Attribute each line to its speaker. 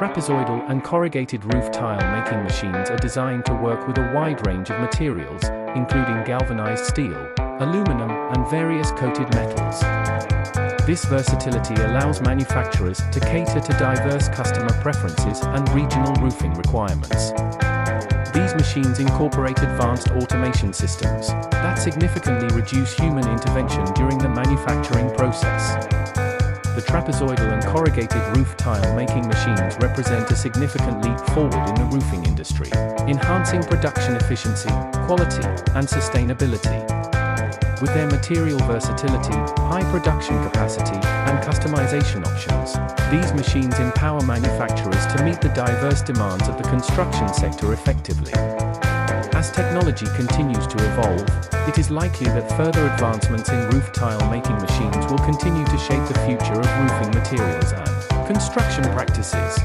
Speaker 1: Trapezoidal and corrugated roof tile making machines are designed to work with a wide range of materials, including galvanized steel, aluminum, and various coated metals. This versatility allows manufacturers to cater to diverse customer preferences and regional roofing requirements. These machines incorporate advanced automation systems that significantly reduce human intervention during the manufacturing process. The trapezoidal and corrugated roof tile making machines represent a significant leap forward in the roofing industry, enhancing production efficiency, quality, and sustainability. With their material versatility, high production capacity, and customization options, these machines empower manufacturers to meet the diverse demands of the construction sector effectively. As technology continues to evolve, it is likely that further advancements in roof tile making machines will continue to shape the future of roofing materials and construction practices.